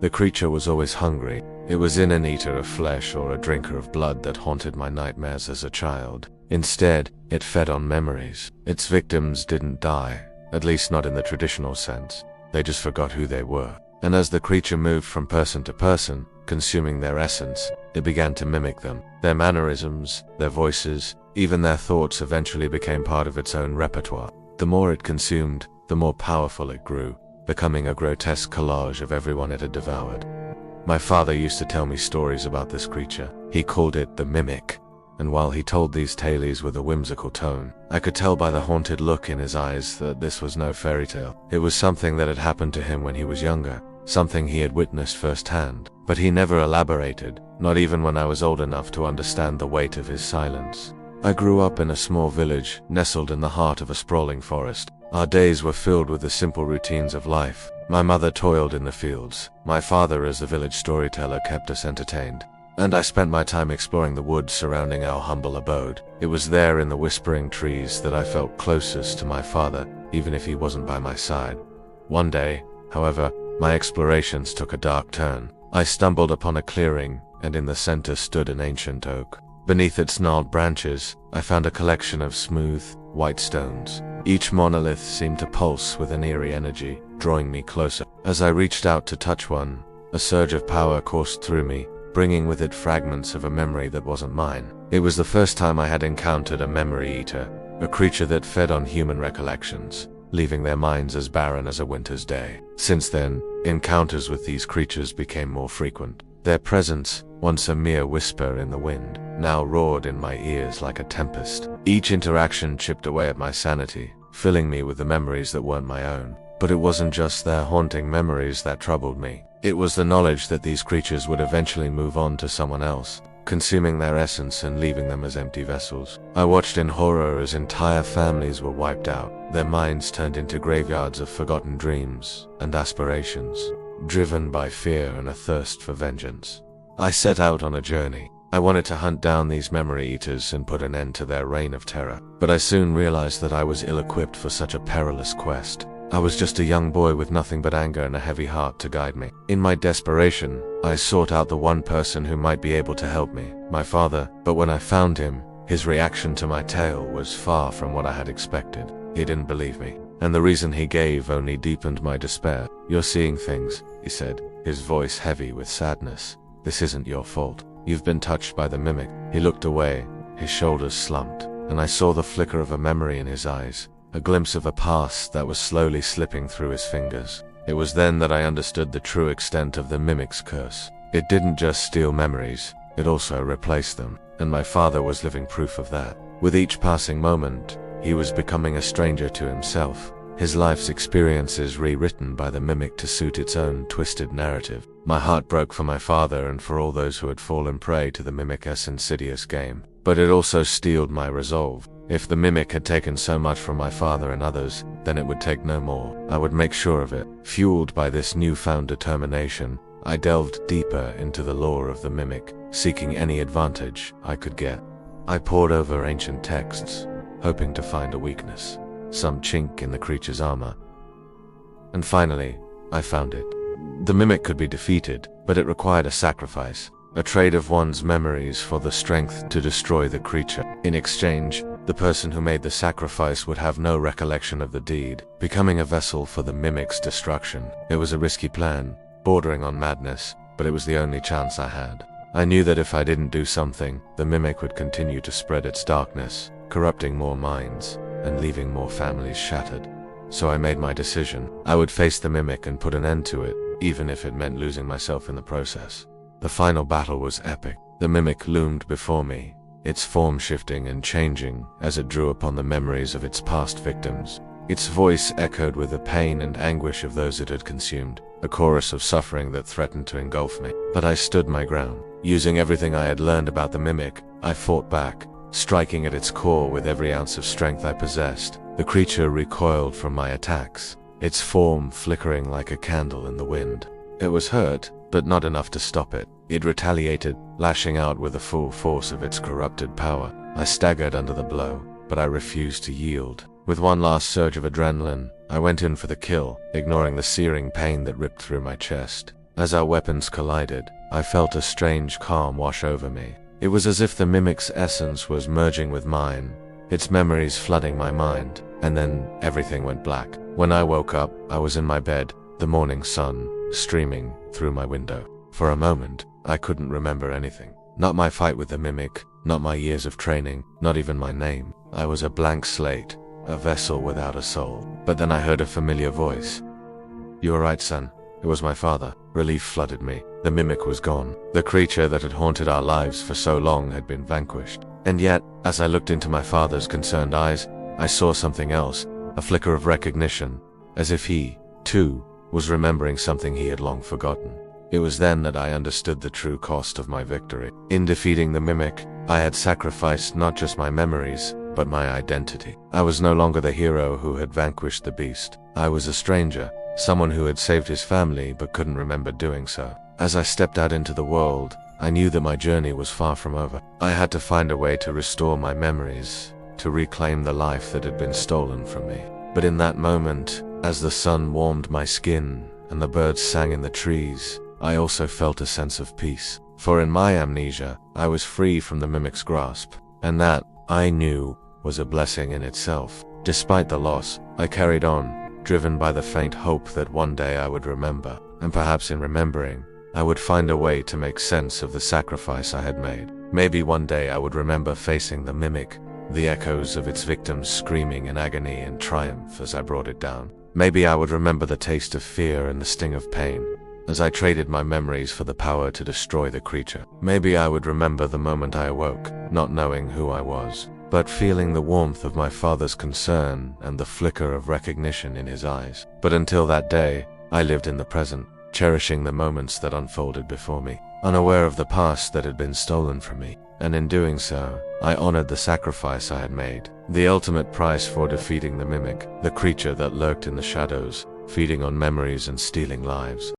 The creature was always hungry. It was in an eater of flesh or a drinker of blood that haunted my nightmares as a child. Instead, it fed on memories. Its victims didn't die, at least not in the traditional sense. They just forgot who they were. And as the creature moved from person to person, consuming their essence, it began to mimic them. Their mannerisms, their voices, even their thoughts eventually became part of its own repertoire. The more it consumed, the more powerful it grew, becoming a grotesque collage of everyone it had devoured. My father used to tell me stories about this creature. He called it the Mimic. And while he told these tales with a whimsical tone, I could tell by the haunted look in his eyes that this was no fairy tale. It was something that had happened to him when he was younger, something he had witnessed firsthand. But he never elaborated, not even when I was old enough to understand the weight of his silence. I grew up in a small village, nestled in the heart of a sprawling forest. Our days were filled with the simple routines of life. My mother toiled in the fields. My father, as the village storyteller, kept us entertained. And I spent my time exploring the woods surrounding our humble abode. It was there in the whispering trees that I felt closest to my father, even if he wasn't by my side. One day, however, my explorations took a dark turn. I stumbled upon a clearing, and in the center stood an ancient oak. Beneath its gnarled branches, I found a collection of smooth, white stones. Each monolith seemed to pulse with an eerie energy, drawing me closer. As I reached out to touch one, a surge of power coursed through me, bringing with it fragments of a memory that wasn't mine. It was the first time I had encountered a memory eater, a creature that fed on human recollections, leaving their minds as barren as a winter's day. Since then, encounters with these creatures became more frequent. Their presence, once a mere whisper in the wind, now roared in my ears like a tempest. Each interaction chipped away at my sanity, filling me with the memories that weren't my own. But it wasn't just their haunting memories that troubled me. It was the knowledge that these creatures would eventually move on to someone else, consuming their essence and leaving them as empty vessels. I watched in horror as entire families were wiped out, their minds turned into graveyards of forgotten dreams and aspirations, driven by fear and a thirst for vengeance. I set out on a journey. I wanted to hunt down these memory eaters and put an end to their reign of terror. But I soon realized that I was ill-equipped for such a perilous quest. I was just a young boy with nothing but anger and a heavy heart to guide me. In my desperation, I sought out the one person who might be able to help me, my father. But when I found him, his reaction to my tale was far from what I had expected. He didn't believe me, and the reason he gave only deepened my despair. "You're seeing things," he said, his voice heavy with sadness. "This isn't your fault. You've been touched by the Mimic." He looked away, his shoulders slumped, and I saw the flicker of a memory in his eyes, a glimpse of a past that was slowly slipping through his fingers. It was then that I understood the true extent of the Mimic's curse. It didn't just steal memories, it also replaced them, and my father was living proof of that. With each passing moment, he was becoming a stranger to himself, his life's experiences rewritten by the Mimic to suit its own twisted narrative. My heart broke for my father and for all those who had fallen prey to the Mimic's insidious game. But it also steeled my resolve. If the Mimic had taken so much from my father and others, then it would take no more. I would make sure of it. Fueled by this newfound determination, I delved deeper into the lore of the Mimic, seeking any advantage I could get. I pored over ancient texts, hoping to find a weakness, some chink in the creature's armor. And finally, I found it. The Mimic could be defeated, but it required a sacrifice, a trade of one's memories for the strength to destroy the creature. In exchange, the person who made the sacrifice would have no recollection of the deed, becoming a vessel for the Mimic's destruction. It was a risky plan, bordering on madness, but it was the only chance I had. I knew that if I didn't do something, the Mimic would continue to spread its darkness, corrupting more minds and leaving more families shattered. So I made my decision. I would face the Mimic and put an end to it, even if it meant losing myself in the process. The final battle was epic. The Mimic loomed before me, its form shifting and changing as it drew upon the memories of its past victims. Its voice echoed with the pain and anguish of those it had consumed, a chorus of suffering that threatened to engulf me. But I stood my ground. Using everything I had learned about the Mimic, I fought back, striking at its core with every ounce of strength I possessed. The creature recoiled from my attacks, its form flickering like a candle in the wind. It was hurt, but not enough to stop it. It retaliated, lashing out with the full force of its corrupted power. I staggered under the blow, but I refused to yield. With one last surge of adrenaline, I went in for the kill, ignoring the searing pain that ripped through my chest. As our weapons collided, I felt a strange calm wash over me. It was as if the mimic's essence was merging with mine, its memories flooding my mind, and then everything went black. When I woke up, I was in my bed, the morning sun streaming through my window. For a moment, I couldn't remember anything. Not my fight with the mimic, not my years of training, not even my name. I was a blank slate, a vessel without a soul. But then I heard a familiar voice. "You are right, son." It was my father. Relief flooded me. The mimic was gone. The creature that had haunted our lives for so long had been vanquished. And yet, as I looked into my father's concerned eyes, I saw something else, a flicker of recognition, as if he, too, was remembering something he had long forgotten. It was then that I understood the true cost of my victory. In defeating the mimic, I had sacrificed not just my memories, but my identity. I was no longer the hero who had vanquished the beast. I was a stranger, someone who had saved his family but couldn't remember doing so. As I stepped out into the world, I knew that my journey was far from over. I had to find a way to restore my memories, to reclaim the life that had been stolen from me. But in that moment, as the sun warmed my skin and the birds sang in the trees, I also felt a sense of peace. For in my amnesia, I was free from the mimic's grasp, and that, I knew, was a blessing in itself. Despite the loss, I carried on, driven by the faint hope that one day I would remember, and perhaps in remembering, I would find a way to make sense of the sacrifice I had made. Maybe one day I would remember facing the mimic, the echoes of its victims screaming in agony and triumph as I brought it down. Maybe I would remember the taste of fear and the sting of pain, as I traded my memories for the power to destroy the creature. Maybe I would remember the moment I awoke, not knowing who I was, but feeling the warmth of my father's concern and the flicker of recognition in his eyes. But until that day, I lived in the present, cherishing the moments that unfolded before me, unaware of the past that had been stolen from me. And in doing so, I honored the sacrifice I had made, the ultimate price for defeating the mimic, the creature that lurked in the shadows, feeding on memories and stealing lives.